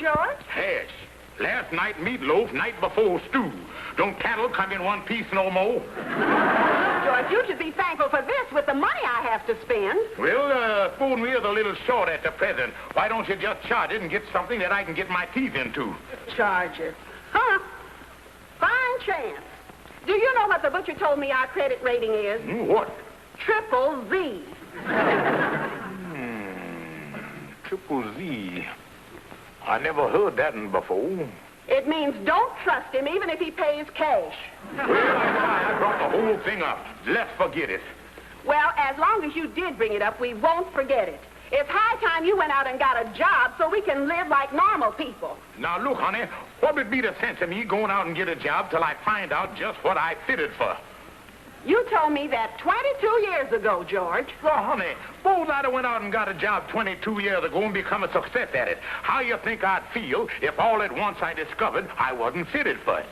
wrong, George? Yes. Last night meatloaf, night before stew. Don't cattle come in one piece no more? George, you should be thankful for this with the money I have to spend. Well, spoon we is a little short at the present. Why don't you just charge it and get something that I can get my teeth into? Charge it? Huh? Fine chance. Do you know what the butcher told me our credit rating is? What? Triple Z. Triple Z. I never heard that one before. It means don't trust him even if he pays cash. Well, I brought the whole thing up. Let's forget it. Well, as long as you did bring it up, we won't forget it. It's high time you went out and got a job so we can live like normal people. Now, look, honey, what would be the sense of me going out and get a job till I find out just what I fitted for? You told me that 22 years ago, George. Well, honey, suppose I'd have went out and got a job 22 years ago and become a success at it. How you think I'd feel if all at once I discovered I wasn't fitted for it?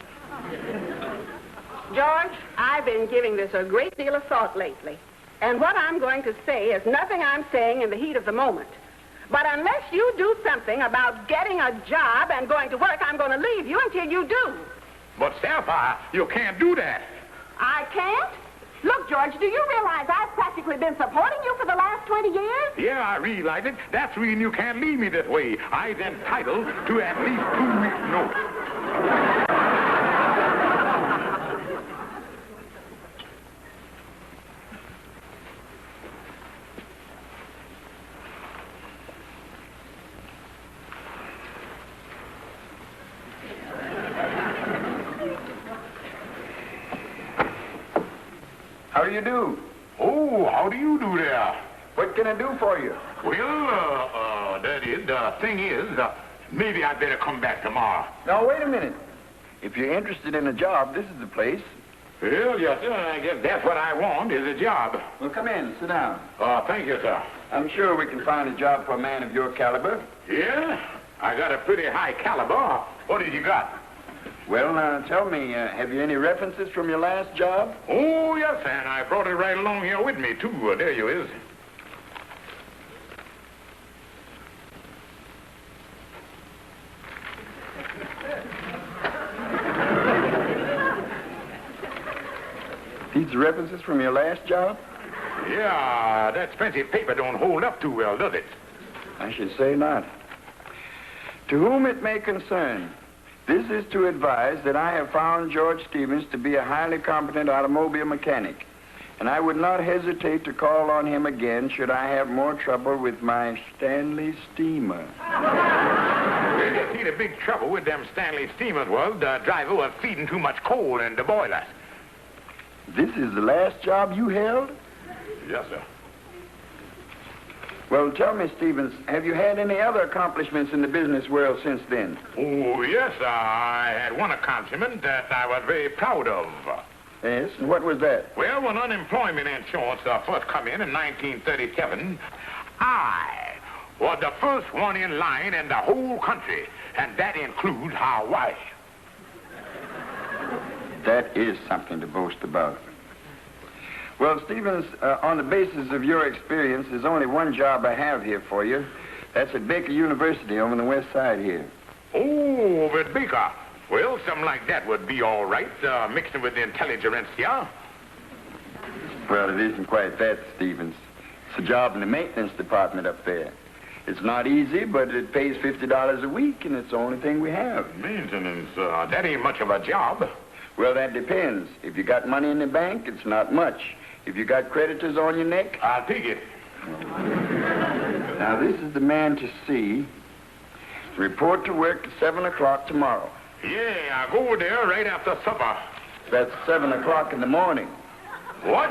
George, I've been giving this a great deal of thought lately. And what I'm going to say is nothing I'm saying in the heat of the moment. But unless you do something about getting a job and going to work, I'm going to leave you until you do. But, Sapphire, you can't do that. I can't? Look, George, do you realize I've practically been supporting you for the last 20 years? Yeah, I realize it. That's the reason you can't leave me this way. I'm entitled to at least 2 weeks' notice. How do you do? Oh, how do you do there? What can I do for you? Well, the thing is, maybe I'd better come back tomorrow. Now, wait a minute. If you're interested in a job, this is the place. Well, yes, sir, I guess that's what I want, is a job. Well, come in. Sit down. Thank you, sir. I'm sure we can find a job for a man of your caliber. Yeah? I got a pretty high caliber. What have you got? Well, now, tell me, have you any references from your last job? Oh, yes, and I brought it right along here with me, too. There you is. These are references from your last job? Yeah, that expensive paper don't hold up too well, does it? I should say not. To whom it may concern, this is to advise that I have found George Stevens to be a highly competent automobile mechanic, and I would not hesitate to call on him again should I have more trouble with my Stanley steamer. Well, you see, the big trouble with them Stanley steamers was the driver was feeding too much coal in the boilers. This is the last job you held? Yes, sir. Well, tell me, Stevens, have you had any other accomplishments in the business world since then? Oh, yes, I had one accomplishment that I was very proud of. Yes, and what was that? Well, when unemployment insurance first come in 1937, I was the first one in line in the whole country, and that includes Hawaii. That is something to boast about. Well, Stevens, on the basis of your experience, there's only one job I have here for you. That's at Baker University over on the west side here. Oh, with Baker. Well, something like that would be all right, mixing with the intelligentsia. Well, it isn't quite that, Stevens. It's a job in the maintenance department up there. It's not easy, but it pays $50 a week, and it's the only thing we have. Maintenance, that ain't much of a job. Well, that depends. If you got money in the bank, it's not much. If you got creditors on your neck... I'll take it. Now, this is the man to see. Report to work at 7 o'clock tomorrow. Yeah, I'll go over there right after supper. That's 7 o'clock in the morning. What?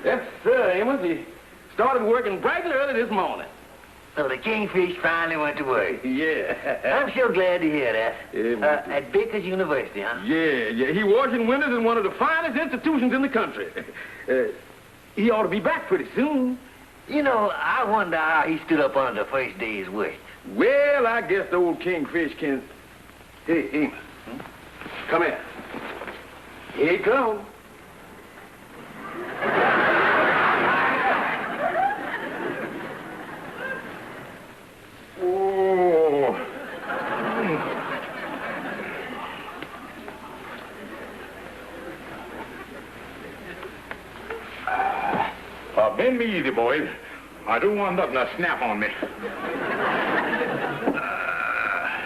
Yes, sir, Amos. He started working bright and early this morning. So the Kingfish finally went to work. Yeah. I'm sure glad to hear that. Yeah, At Baker's University, huh? Yeah. He washing windows in one of the finest institutions in the country. He ought to be back pretty soon. You know, I wonder how he stood up under the first day's work. Well, I guess the old Kingfish can... Hey, Amos. Come here. Here he comes. Bend me easy, boys. I don't want nothing to snap on me.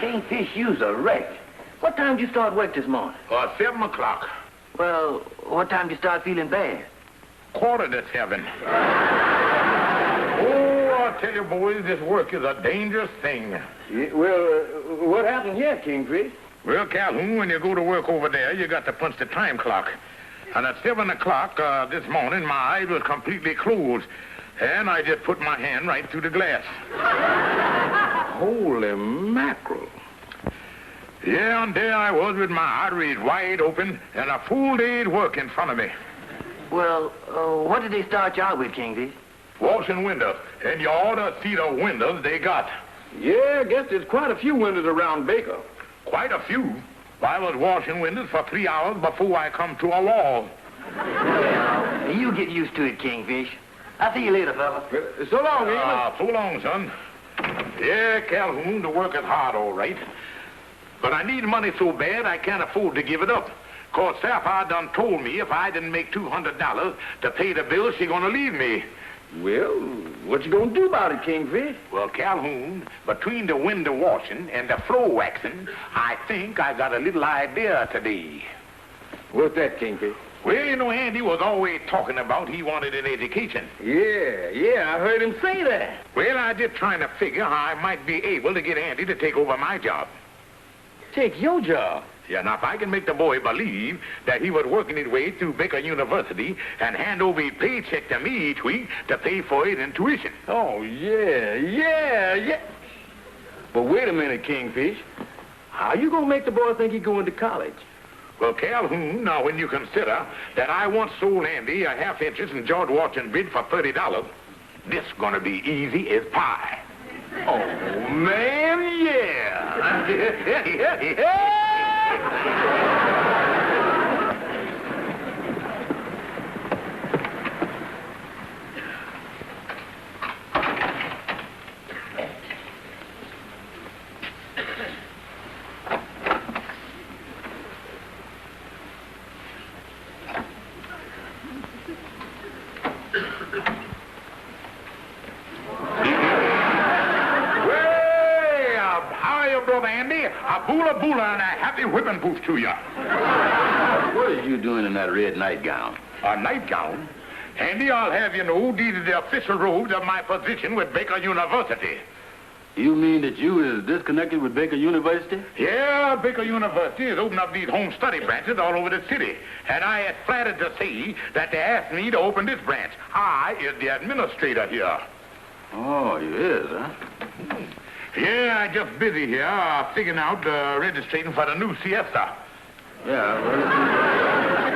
Kingfish, you's a wreck. What time did you start work this morning? 7 o'clock. Well, what time did you start feeling bad? 6:45. Oh, I tell you, boys, this work is a dangerous thing. Yeah, well, what happened here, Kingfish? Well, Calhoun, when you go to work over there, you got to punch the time clock. And at 7 o'clock this morning, my eyes was completely closed. And I just put my hand right through the glass. Holy mackerel. Yeah, and there I was with my arteries wide open and a full day's work in front of me. Well, what did they start you out with, Kingfish? Washing windows. And you ought to see the windows they got. Yeah, I guess there's quite a few windows around Baker. Quite a few. I was washing windows for 3 hours before I come to a wall. Well, you get used to it, Kingfish. I'll see you later, fella. So long, Amos. So long, son. Yeah, Calhoun, the work is hard, all right. But I need money so bad I can't afford to give it up. 'Cause Sapphire done told me if I didn't make $200 to pay the bill, she gonna leave me. Well, what you gonna do about it, Kingfish? Well, Calhoun, between the window washing and the floor waxing, I think I got a little idea today. What's that, Kingfish? Well, you know, Andy was always talking about he wanted an education. Yeah, I heard him say that. Well, I just trying to figure how I might be able to get Andy to take over my job. Take your job? Yeah, now if I can make the boy believe that he was working his way through Baker University and hand over his paycheck to me each week to pay for his tuition. Oh, yeah. But wait a minute, Kingfish. How you gonna make the boy think he's going to college? Well, Calhoun, now when you consider that I once sold Andy a half interest in George Washington bridge for $30, this gonna be easy as pie. Oh, man, yeah. Brother Andy, a boola and a happy whipping post to you. What are you doing in that red nightgown? A nightgown? Andy, I'll have you know these are the official robes of my position with Baker University. You mean that you is disconnected with Baker University? Yeah, Baker University has opened up these home study branches all over the city. And I am flattered to see that they asked me to open this branch. I is the administrator here. Oh, you is, huh? Yeah, I'm just busy here figuring out registration for the new siesta. Yeah, well,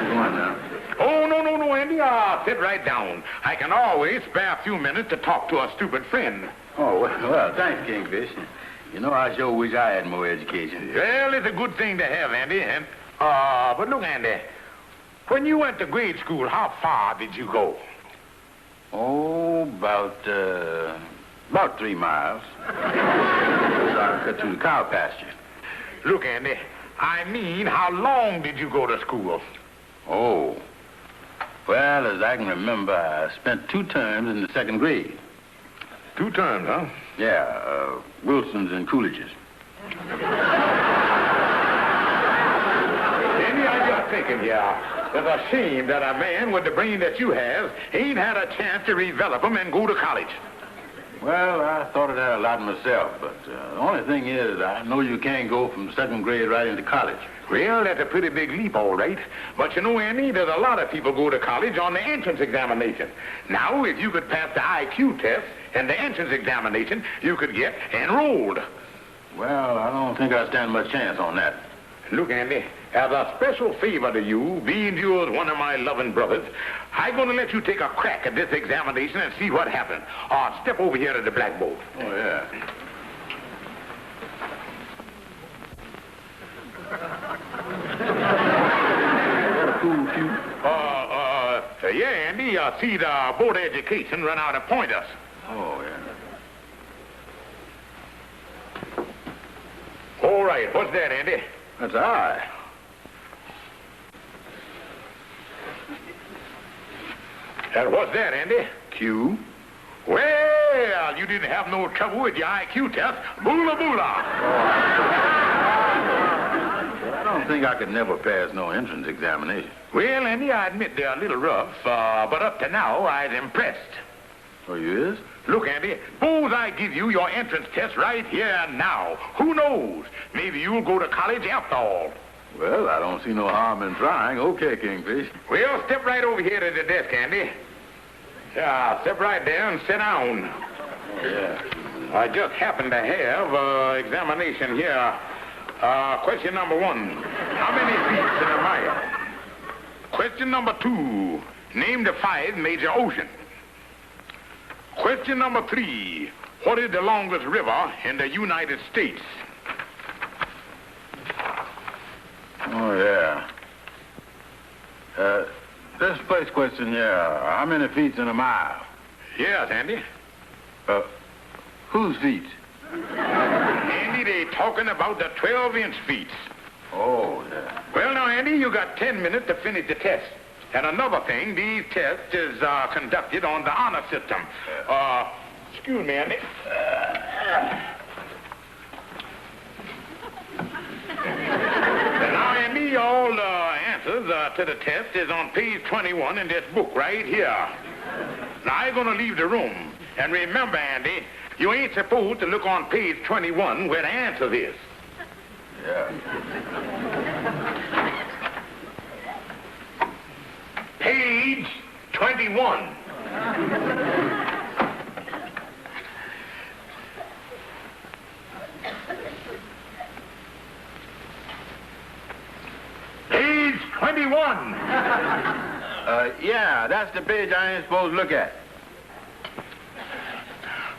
go on now. Oh, no, Andy. Sit right down. I can always spare a few minutes to talk to a stupid friend. Oh, well, thanks, Kingfish. You know, I sure wish I had more education. Well, it's a good thing to have, Andy. And, but look, Andy, when you went to grade school, how far did you go? Oh, about 3 miles. I cut through the cow pasture. Look, Andy, I mean, how long did you go to school? Oh, well, as I can remember, I spent 2 terms in the 2nd grade. 2 terms, huh? Yeah, Wilson's and Coolidge's. Andy, I'm just thinking here. It's a shame that a man with the brain that you have ain't had a chance to develop them and go to college. Well, I thought of that a lot myself, but the only thing is, I know you can't go from 2nd grade right into college. Well, that's a pretty big leap, all right. But you know, Andy, there's a lot of people go to college on the entrance examination. Now, if you could pass the IQ test and the entrance examination, you could get enrolled. Well, I don't think I stand much chance on that. Look, Andy, as a special favor to you, being you're one of my loving brothers, I'm going to let you take a crack at this examination and see what happens. Step over here to the blackboard. Oh, yeah. Yeah, Andy, see the Board of Education run out to point us. Oh, yeah. All right, what's that, Andy? That's I. And what's that, Andy? IQ. Well, you didn't have no trouble with your IQ test. Boola boola. I don't think I could never pass no entrance examination. Well, Andy, I admit they're a little rough, but up to now, I'm impressed. Oh, you is? Look, Andy, suppose I give you your entrance test right here and now. Who knows? Maybe you'll go to college after all. Well, I don't see no harm in trying. Okay, Kingfish. Well, step right over here to the desk, Andy. Yeah, step right there and sit down. Yeah. I just happen to have examination here. Question number 1. How many feet in a mile? Question number 2. Name the 5 major oceans. Question number 3. What is the longest river in the United States? Oh, yeah. This first question here, how many feet's in a mile? Yes, Andy. Whose feet? Andy, they talking about the 12-inch feet. Oh, yeah. Well, now, Andy, you got 10 minutes to finish the test. And another thing, these tests is conducted on the honor system. Excuse me, Andy. And now, Andy, all the answers to the test is on page 21 in this book right here. Now, I'm going to leave the room. And remember, Andy, you ain't supposed to look on page 21 where the answer is. Yeah. Page 21. Page 21. Yeah, that's the page I ain't supposed to look at.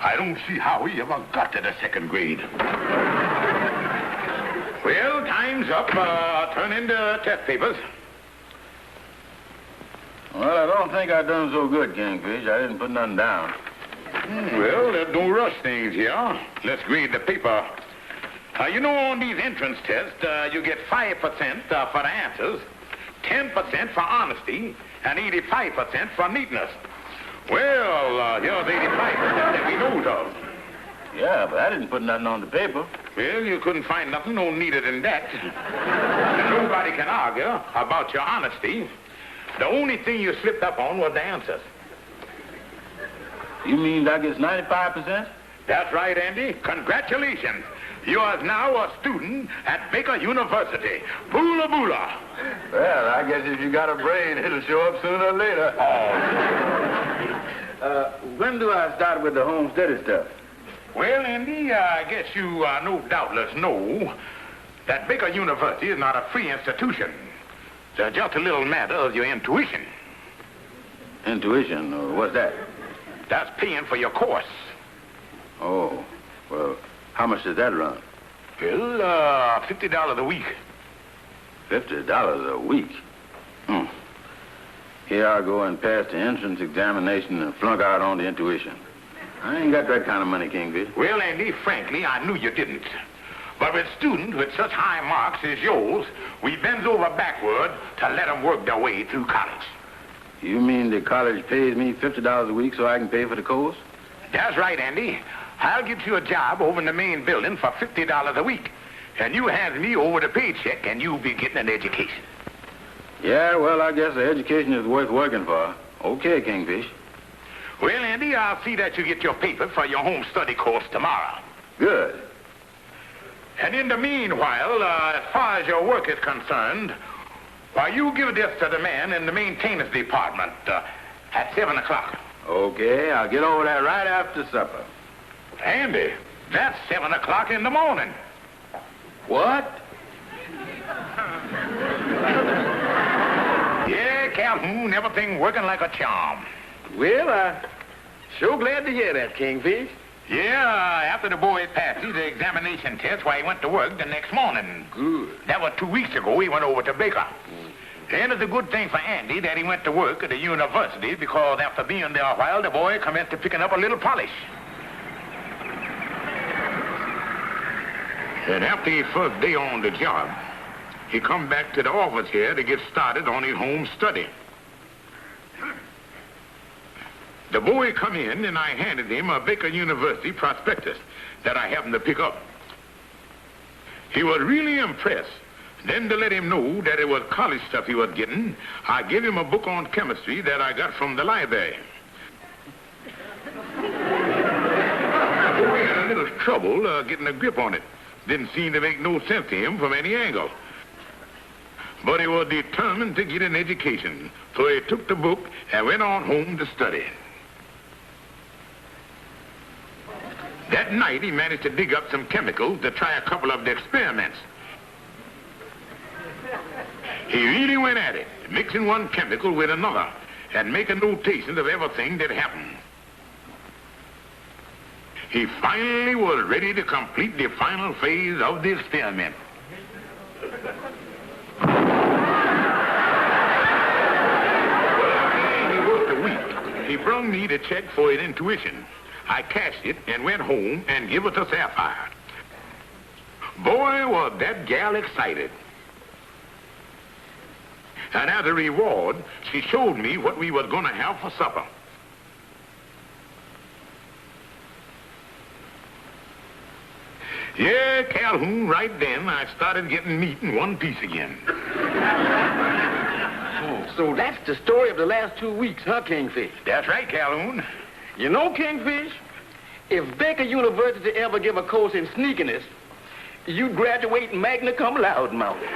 I don't see how he ever got to the 2nd grade. Well, time's up. Turn in the test papers. Well, I don't think I done so good, Kingfish. I didn't put nothing down. Well, there's no rush things here. Let's grade the paper. You know, on these entrance tests, you get 5% for the answers, 10% for honesty, and 85% for neatness. Well, here's 85% that we knows of. Yeah, but I didn't put nothing on the paper. Well, you couldn't find nothing no neater than that. And nobody can argue about your honesty. The only thing you slipped up on was the answers. You mean that gets 95%? That's right, Andy. Congratulations. You are now a student at Baker University. Boola boola. Well, I guess if you got a brain, it'll show up sooner or later. When do I start with the home study stuff? Well, Andy, I guess you doubtless know that Baker University is not a free institution. It's just a little matter of your intuition. Intuition? What's that? That's paying for your course. Oh, well, how much does that run? Well, $50 a week. $50 a week? Here I go and pass the entrance examination and flunk out on the intuition. I ain't got that kind of money, Kingfish. Well, Andy, frankly, I knew you didn't. But with students with such high marks as yours, we bends over backward to let them work their way through college. You mean the college pays me $50 a week so I can pay for the course? That's right, Andy. I'll get you a job over in the main building for $50 a week. And you hand me over the paycheck and you'll be getting an education. Yeah, well, I guess the education is worth working for. Okay, Kingfish. Well, Andy, I'll see that you get your paper for your home study course tomorrow. Good. And in the meanwhile, as far as your work is concerned, why, you give this to the man in the maintenance department at 7 o'clock. Okay, I'll get over there right after supper. Andy, that's 7 o'clock in the morning. What? Yeah, Calhoun, everything working like a charm. Well, sure glad to hear that, Kingfish. Yeah, after the boy passed the examination test, why, he went to work the next morning. Good. That was 2 weeks ago. He went over to Baker. And it's a good thing for Andy that he went to work at the university, because after being there a while, the boy commenced to picking up a little polish. And after his first day on the job, he come back to the office here to get started on his home study. The boy come in, and I handed him a Baker University prospectus that I happened to pick up. He was really impressed. Then to let him know that it was college stuff he was getting, I gave him a book on chemistry that I got from the library. The boy had a little trouble getting a grip on it. Didn't seem to make no sense to him from any angle. But he was determined to get an education, so he took the book and went on home to study. That night, he managed to dig up some chemicals to try a couple of the experiments. He really went at it, mixing one chemical with another and making notations of everything that happened. He finally was ready to complete the final phase of the experiment. He worked a week. He brought me the check for his intuition. I cashed it and went home and gave it to Sapphire. Boy, was that gal excited. And as a reward, she showed me what we was going to have for supper. Yeah, Calhoun, right then, I started getting meat in one piece again. So that's the story of the last 2 weeks, huh, Kingfish? That's right, Calhoun. You know, Kingfish, if Baker University ever give a course in sneakiness, you'd graduate magna cum laude, Mountain.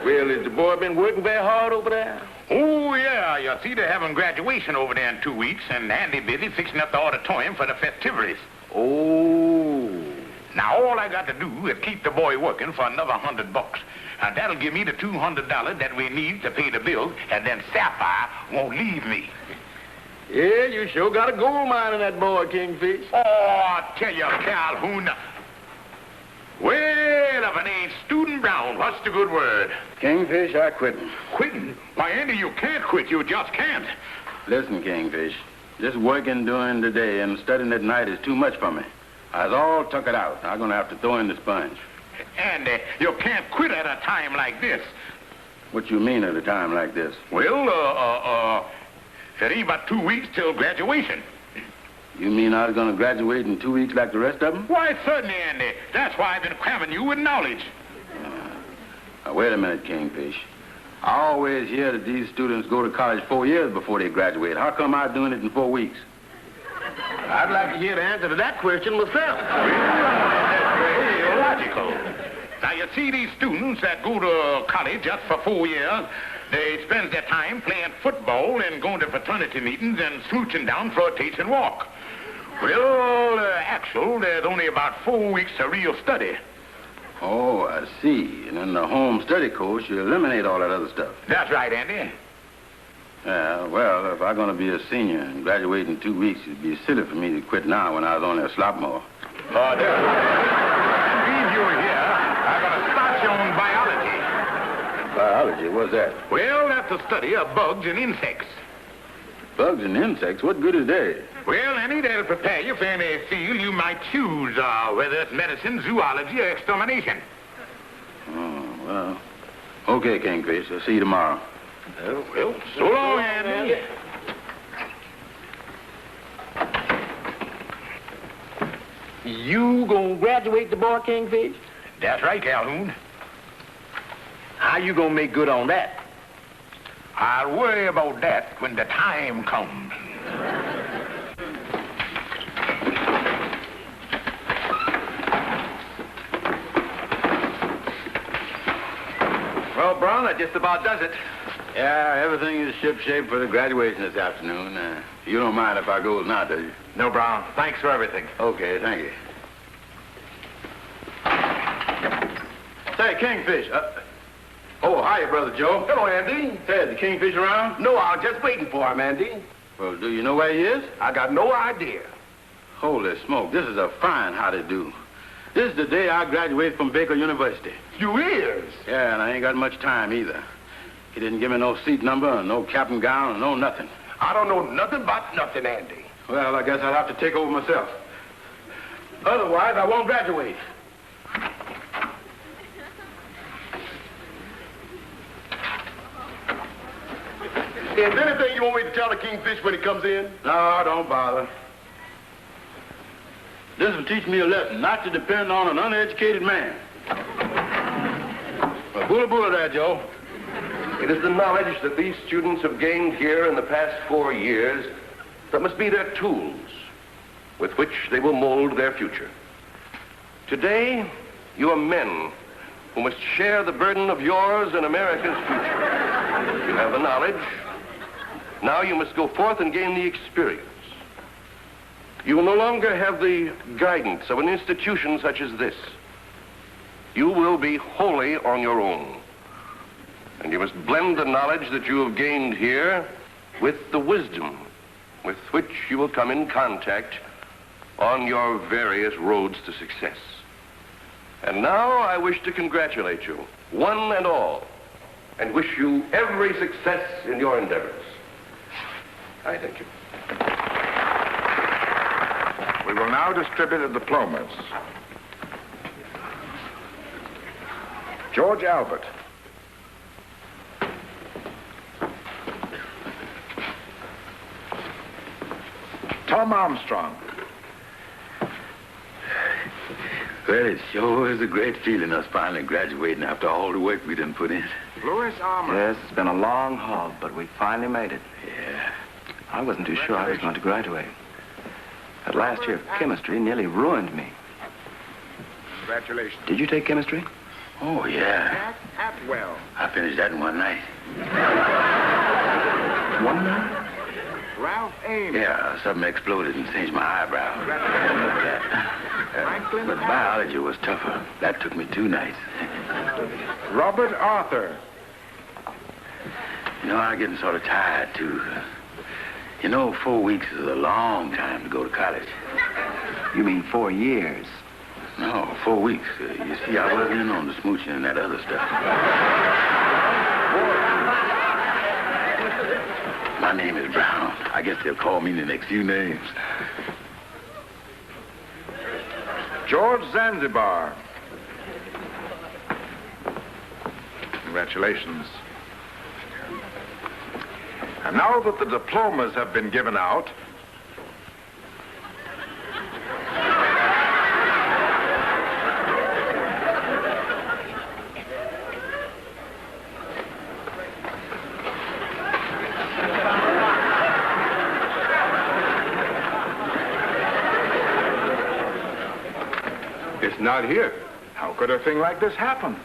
Well, has the boy been working very hard over there? Oh, yeah. You see, they're having graduation over there in 2 weeks, and Andy busy fixing up the auditorium for the festivities. Oh. Now, all I got to do is keep the boy working for another $100. And that'll give me the $200 that we need to pay the bill, and then Sapphire won't leave me. Yeah, you sure got a gold mine in that boy, Kingfish. Oh, I tell you, Calhoun. Well, if it ain't Student Brown, what's the good word? Kingfish, I quitting. Quitting? Why, Andy, you can't quit. You just can't. Listen, Kingfish, just working during the day and studying at night is too much for me. I was all tuck it out. I'm going to have to throw in the sponge. Andy, you can't quit at a time like this. What you mean at a time like this? Well, it ain't but 2 weeks till graduation. You mean I was going to graduate in 2 weeks like the rest of them? Why, certainly, Andy. That's why I've been cramming you with knowledge. Now, wait a minute, Kingfish. I always hear that these students go to college 4 years before they graduate. How come I'm doing it in 4 weeks? I'd like to hear the answer to that question myself. That's very illogical. Now, you see, these students that go to college just for 4 years, they spend their time playing football and going to fraternity meetings and smooching down for a taste and walk. Well, actual, there's only about 4 weeks of real study. Oh, I see. And in the home study course, you eliminate all that other stuff. That's right, Andy. Yeah, well, if I'm going to be a senior and graduate in 2 weeks, it'd be silly for me to quit now when I was only a sophomore. Being you're here, I'm going to start you on biology. Biology? What's that? Well, that's the study of bugs and insects. Bugs and insects? What good is they? Well, Annie, that'll prepare you for any field you might choose, whether it's medicine, zoology, or extermination. Oh, well. Okay, Kingfish. I'll see you tomorrow. Well, so long, Andy. You gonna graduate the boy, Kingfish? That's right, Calhoun. How you gonna make good on that? I'll worry about that when the time comes. Well, Brown, that just about does it. Yeah, everything is ship-shape for the graduation this afternoon. You don't mind if I go now, do you? No, Brown. Thanks for everything. Okay, thank you. Say, Kingfish. Oh, hiya, Brother Joe. Hello, Andy. Say, is the Kingfish around? No, I was just waiting for him, Andy. Well, do you know where he is? I got no idea. Holy smoke, this is a fine how-to-do. This is the day I graduate from Baker University. You is? Yeah, and I ain't got much time either. He didn't give me no seat number, no cap and gown, no nothing. I don't know nothing about nothing, Andy. Well, I guess I'll have to take over myself. Otherwise, I won't graduate. Is there anything you want me to tell the Kingfish when he comes in? No, don't bother. This will teach me a lesson, not to depend on an uneducated man. Well, bula there, Joe. It is the knowledge that these students have gained here in the past 4 years that must be their tools with which they will mold their future. Today, you are men who must share the burden of yours and America's future. You have the knowledge. Now you must go forth and gain the experience. You will no longer have the guidance of an institution such as this. You will be wholly on your own. And you must blend the knowledge that you have gained here with the wisdom with which you will come in contact on your various roads to success. And now I wish to congratulate you, one and all, and wish you every success in your endeavors. I thank you. We will now distribute the diplomas. George Albert. Tom Armstrong. Well, it sure is a great feeling, us finally graduating after all the work we done put in. Louis Armour. Yes, it's been a long haul, but we finally made it. Yeah. I wasn't too sure I was going to graduate. That last year of chemistry nearly ruined me. Congratulations. Did you take chemistry? Oh, yeah. Jack Atwell. I finished that in one night. One night? Ralph Ames. Yeah, something exploded and singed my eyebrow. Franklin But biology was tougher. That took me 2 nights. Robert Arthur. You know, I'm getting sort of tired, too. You know, 4 weeks is a long time to go to college. You mean 4 years? No, 4 weeks. You see, I wasn't in on the smooching and that other stuff. My name is Brown. I guess they'll call me the next few names. George Zanzibar. Congratulations. And now that the diplomas have been given out, it's not here. How could a thing like this happen?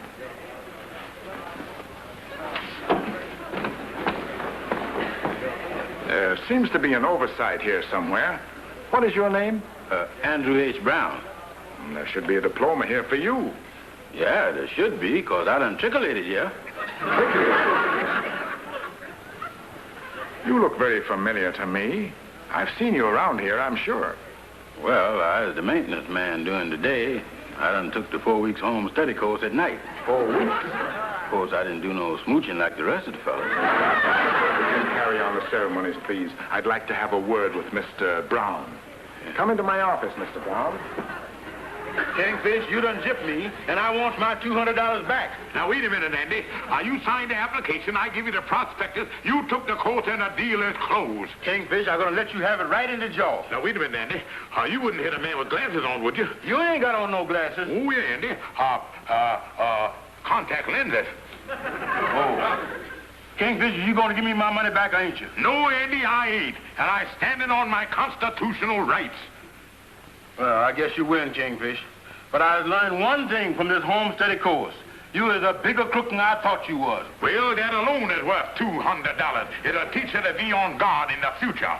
There seems to be an oversight here somewhere. What is your name? Andrew H. Brown. There should be a diploma here for you. Yeah, there should be, because I done trickulated here. You look very familiar to me. I've seen you around here, I'm sure. Well, I was the maintenance man during the day. I done took the 4 weeks home study course at night. 4 weeks? Of course, I didn't do no smooching like the rest of the fellas. Carry on the ceremonies, please. I'd like to have a word with Mr. Brown. Come into my office, Mr. Brown. Kingfish, you done gypped me, and I want my $200 back. Now, wait a minute, Andy. You signed the application. I give you the prospectus. You took the course, and the deal is closed. Kingfish, I'm gonna let you have it right in the jaw. Now, wait a minute, Andy. You wouldn't hit a man with glasses on, would you? You ain't got on no glasses. Oh, yeah, Andy. Contact lenses. Oh. Kingfish, you gonna give me my money back, ain't you? No, Andy, I ain't. And I'm standing on my constitutional rights. Well, I guess you win, Kingfish. But I learned one thing from this home study course. You is a bigger crook than I thought you was. Well, that alone is worth $200. It'll teach you to be on guard in the future.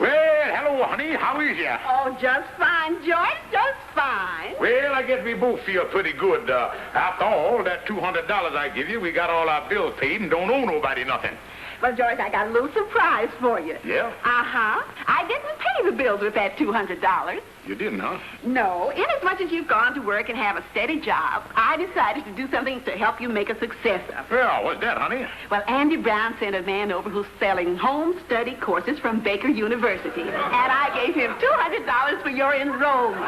Well, hello, honey. How is ya? Oh, just fine, George, just fine. Well, I guess we both feel pretty good. After all, that $200 I give you, we got all our bills paid and don't owe nobody nothing. Well, George, I got a little surprise for you. Yeah? Uh-huh. I didn't pay the bills with that $200. You didn't, huh? No. Inasmuch as you've gone to work and have a steady job, I decided to do something to help you make a success of. Well, what's that, honey? Well, Andy Brown sent a man over who's selling home study courses from Baker University. And I gave him $200 for your enrollment.